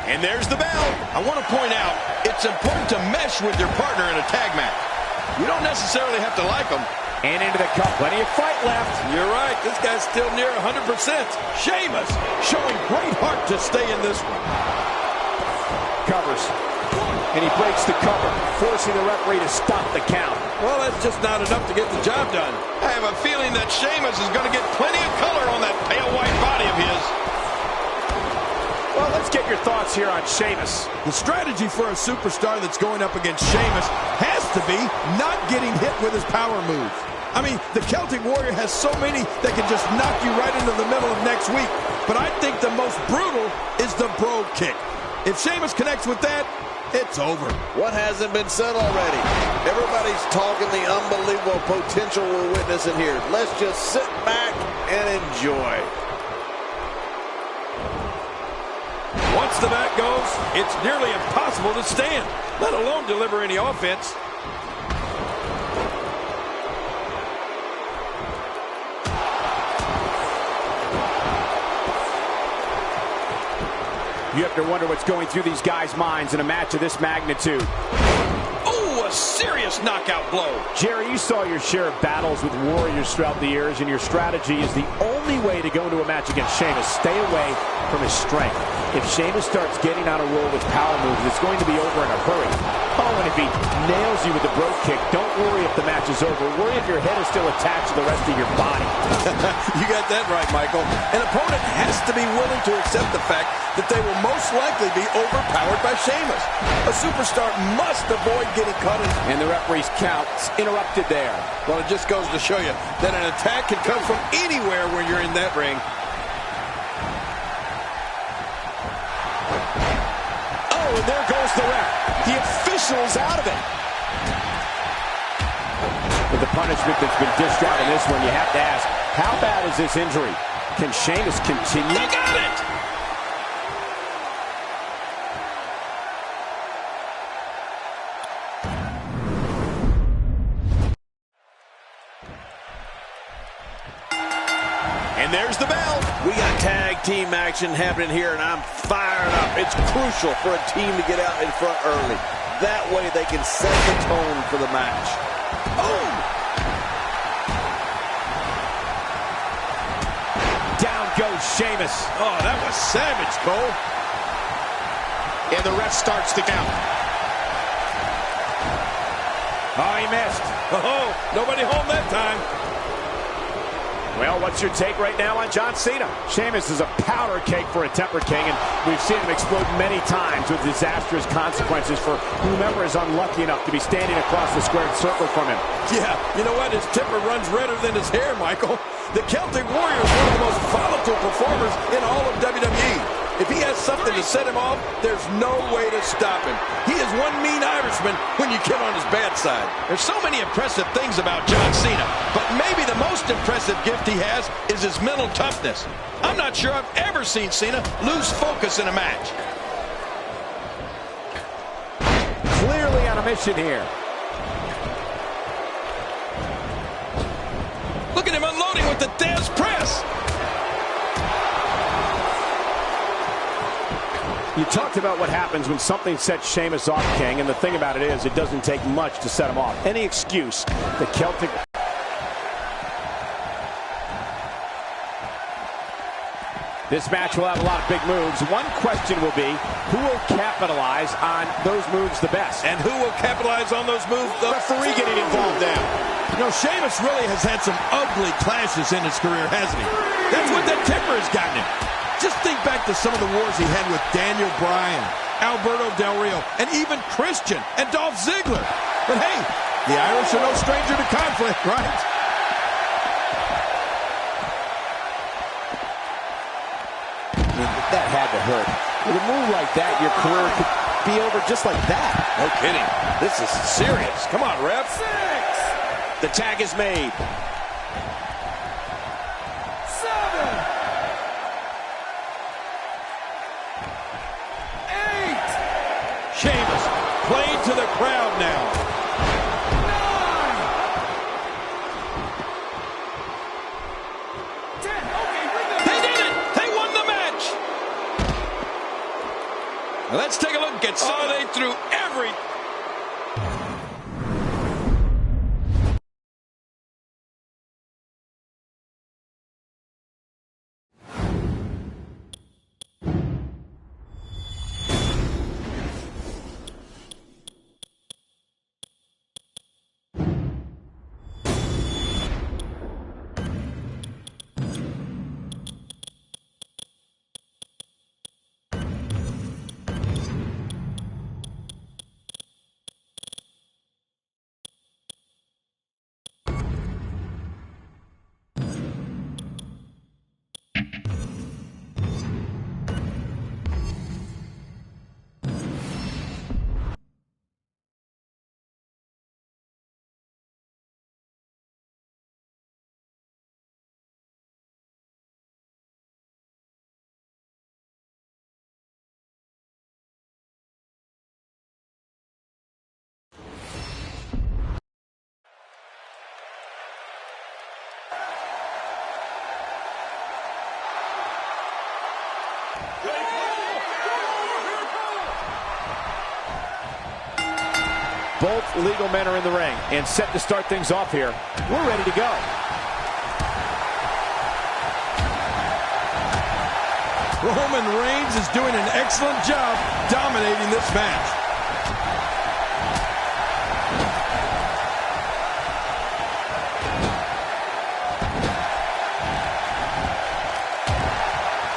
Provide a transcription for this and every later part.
And there's the bell. I want to point out, it's important to mesh with your partner in a tag match. You don't necessarily have to like them. And into the cup. Plenty of fight left. You're right. This guy's still near 100%. Sheamus showing great heart to stay in this one. Covers. And he breaks the cover, forcing the referee to stop the count. Well, that's just not enough to get the job done. I have a feeling that Sheamus is going to get plenty of color on that pale white body of his. Well, let's get your thoughts here on Sheamus. The strategy for a superstar that's going up against Sheamus has to be not getting hit with his power moves. I mean, the Celtic Warrior has so many that can just knock you right into the middle of next week. But I think the most brutal is the Brogue Kick. If Sheamus connects with that, it's over. What hasn't been said already? Everybody's talking the unbelievable potential we're witnessing here. Let's just sit back and enjoy. Once the bat goes, it's nearly impossible to stand, let alone deliver any offense. You have to wonder what's going through these guys' minds in a match of this magnitude. Oh, a serious knockout blow. Jerry, you saw your share of battles with warriors throughout the years, and your strategy is the only way to go into a match against Sheamus. Stay away from his strength. If Sheamus starts getting on a roll with power moves, it's going to be over in a hurry. Oh, and if he nails you with the Brogue Kick, don't worry if the match is over. Worry if your head is still attached to the rest of your body. You got that right, Michael. An opponent has to be willing to accept the fact that they will most likely be overpowered by Sheamus. A superstar must avoid getting caught in. And the referee's count's interrupted there. Well, it just goes to show you that an attack can come from anywhere when you're in that ring. Oh, and there goes the ref. The official's out of it. With the punishment that's been dished out in this one, you have to ask, how bad is this injury? Can Sheamus continue? They got it! And there's the bell. We got tag team action happening here, and I'm fired up. It's crucial for a team to get out in front early. That way they can set the tone for the match. Boom! Down goes Sheamus. Oh, that was savage, Cole. And the ref starts the count. Oh, he missed. Oh, nobody home that time. Well, what's your take right now on John Cena? Sheamus is a powder cake for a temper king, and we've seen him explode many times with disastrous consequences for whomever is unlucky enough to be standing across the squared circle from him. Yeah, you know what? His temper runs redder than his hair, Michael. The Celtic Warrior is one of the most volatile performers in all of WWE. If he has something to set him off, there's no way to stop him. He is one mean Irishman when you get on his bad side. There's so many impressive things about John Cena, but maybe the most impressive gift he has is his mental toughness. I'm not sure I've ever seen Cena lose focus in a match. Clearly on a mission here. Look at him unloading with the Dez press. You talked about what happens when something sets Sheamus off, King, and the thing about it is it doesn't take much to set him off. Any excuse, the Celtic... This match will have a lot of big moves. One question will be, who will capitalize on those moves the best? And who will capitalize on those moves? The referee getting involved now. You know, Sheamus really has had some ugly clashes in his career, hasn't he? That's what that temper has gotten him. Just think back to some of the wars he had with Daniel Bryan, Alberto Del Rio, and even Christian and Dolph Ziggler. But hey, the Irish are no stranger to conflict, right? That had to hurt. With a move like that, your career could be over just like that. No kidding. This is serious. Come on, ref. 6. The tag is made. 7. 8. Sheamus playing to the crowd now. 9. 10. Okay, bring them. They did it. They won the match. Let's take a look. Consolidate through every... Both legal men are in the ring and set to start things off here. We're ready to go. Roman Reigns is doing an excellent job dominating this match.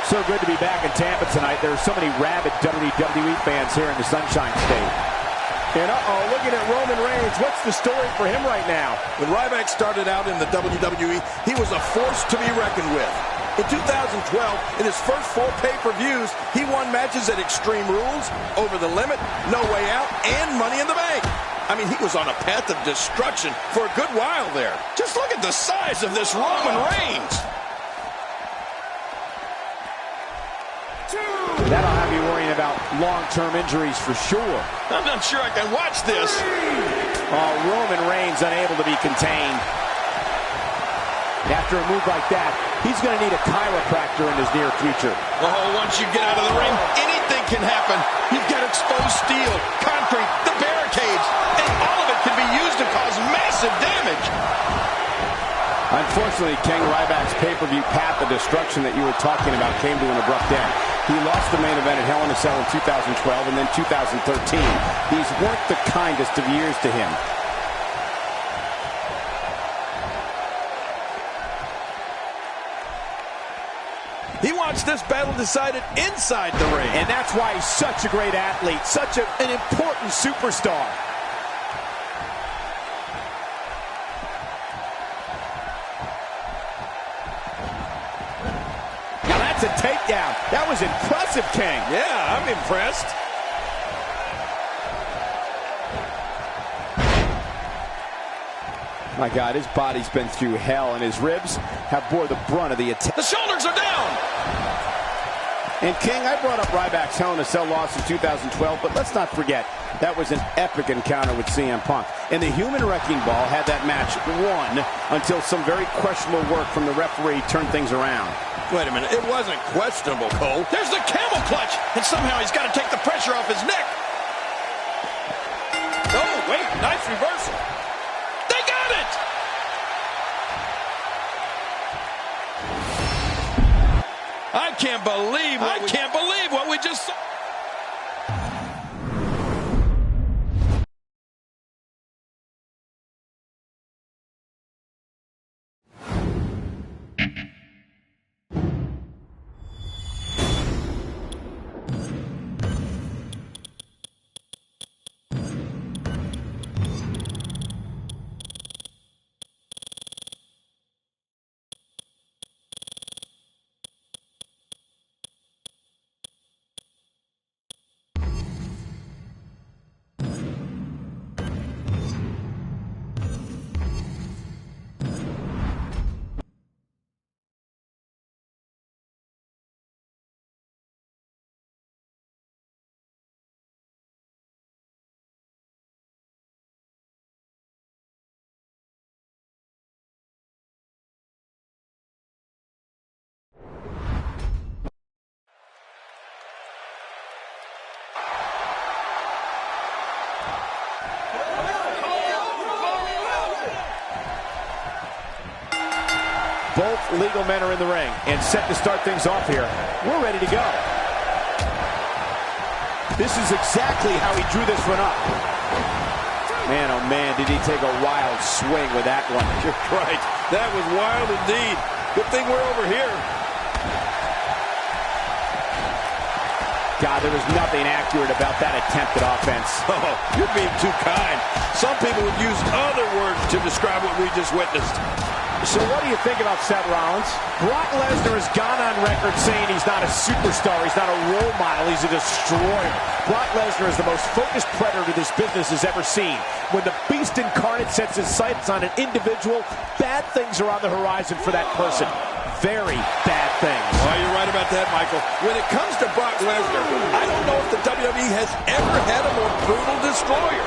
So good to be back in Tampa tonight. There are so many rabid WWE fans here in the Sunshine State. And looking at Roman Reigns, what's the story for him right now? When Ryback started out in the WWE, he was a force to be reckoned with. In 2012, in his first 4 pay-per-views, he won matches at Extreme Rules, Over the Limit, No Way Out, and Money in the Bank. I mean, he was on a path of destruction for a good while there. Just look at the size of this Roman Reigns. That'll have you worrying about long-term injuries for sure. I'm not sure I can watch this. Oh, Roman Reigns unable to be contained. After a move like that, he's going to need a chiropractor in his near future. Oh, once you get out of the ring, anything can happen. You've got exposed steel, concrete, the barricades, and all of it can be used to cause massive damage. Unfortunately, King, Ryback's pay-per-view path of destruction that you were talking about came to an abrupt end. He lost the main event at Hell in a Cell in 2012 and then 2013. These weren't the kindest of years to him. He wants this battle decided inside the ring. And that's why he's such a great athlete, such an important superstar. A takedown. That was impressive, King. Yeah, I'm impressed. My God, his body's been through hell, and his ribs have bore the brunt of the attack. The shoulders are down. And King, I brought up Ryback's Hell in a Cell loss in 2012, but let's not forget, that was an epic encounter with CM Punk. And the Human Wrecking Ball had that match won until some very questionable work from the referee turned things around. Wait a minute, it wasn't questionable, Cole. There's the camel clutch, and somehow he's got to take the pressure off his neck. Oh, wait, nice reversal. They got it! I can't believe what we just saw. Both legal men are in the ring and set to start things off here. We're ready to go. This is exactly how he drew this one up. Man, oh man, did he take a wild swing with that one. You're right. That was wild indeed. Good thing we're over here. God, there was nothing accurate about that attempted offense. Oh, you're being too kind. Some people would use other words to describe what we just witnessed. So what do you think about Seth Rollins? Brock Lesnar has gone on record saying he's not a superstar, he's not a role model, he's a destroyer. Brock Lesnar is the most focused predator this business has ever seen. When the beast incarnate sets his sights on an individual, bad things are on the horizon for that person. Very bad things. Well, you're right about that, Michael. When it comes to Brock Lesnar, I don't know if the WWE has ever had a more brutal destroyer.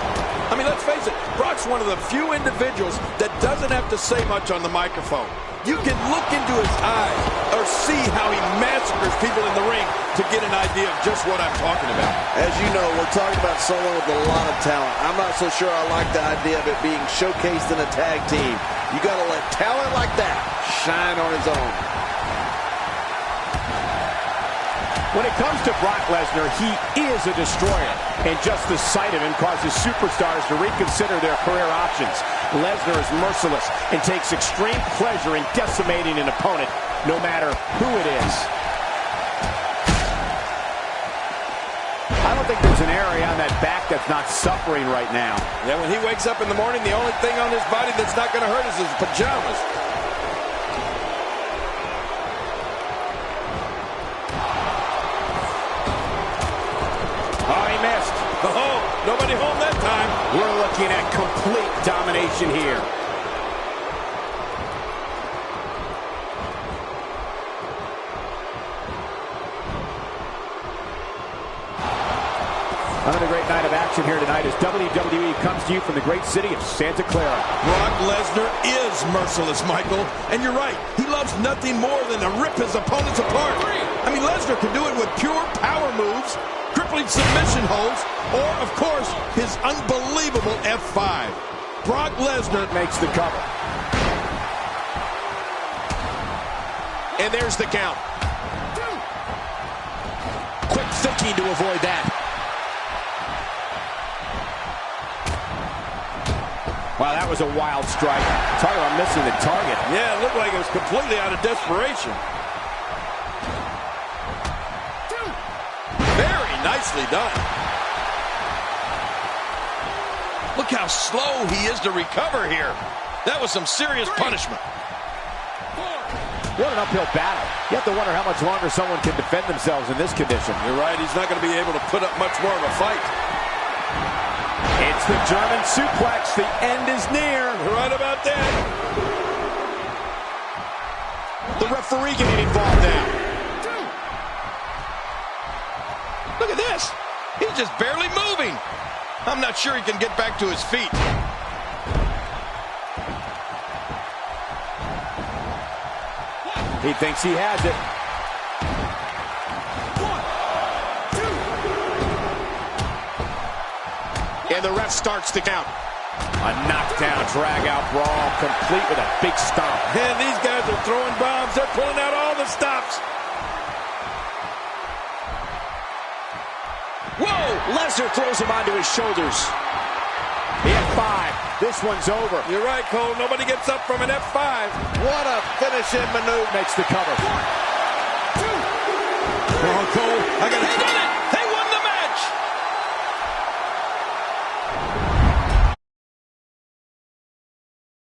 I mean, let's face it, Brock's one of the few individuals that doesn't have to say much on the microphone. You can look into his eyes or see how he massacres people in the ring to get an idea of just what I'm talking about. As you know, we're talking about someone with a lot of talent. I'm not so sure I like the idea of it being showcased in a tag team. You got to let talent like that shine on its own. When it comes to Brock Lesnar, he is a destroyer. And just the sight of him causes superstars to reconsider their career options. Lesnar is merciless and takes extreme pleasure in decimating an opponent, no matter who it is. I don't think there's an area on that back that's not suffering right now. Yeah, when he wakes up in the morning, the only thing on his body that's not going to hurt is his pajamas. Oh, he missed. Oh, nobody home that time. We're looking at complete domination here. Another great night of action here tonight as WWE comes to you from the great city of Santa Clara. Brock Lesnar is merciless, Michael. And you're right. He loves nothing more than to rip his opponents apart. I mean, Lesnar can do it with pure power moves, crippling submission holds, or, of course, his unbelievable F5. Brock Lesnar makes the cover. And there's the count. Quick thinking to avoid that. Wow, that was a wild strike. Talk about missing the target. Yeah, it looked like it was completely out of desperation. Very nicely done. Look how slow he is to recover here. That was some serious punishment. What an uphill battle. You have to wonder how much longer someone can defend themselves in this condition. You're right, he's not going to be able to put up much more of a fight. It's the German suplex. The end is near. You're right about that. The referee getting involved now. Look at this. He's just barely moving. I'm not sure he can get back to his feet. He thinks he has it. And the ref starts the count. A knockdown, drag-out brawl, complete with a big stomp. And these guys are throwing bombs. They're pulling out all the stops. Whoa! Lesnar throws him onto his shoulders. The F5. This one's over. You're right, Cole. Nobody gets up from an F5. What a finishing maneuver. Makes the cover. 1, 2. Come on, Cole. I got to...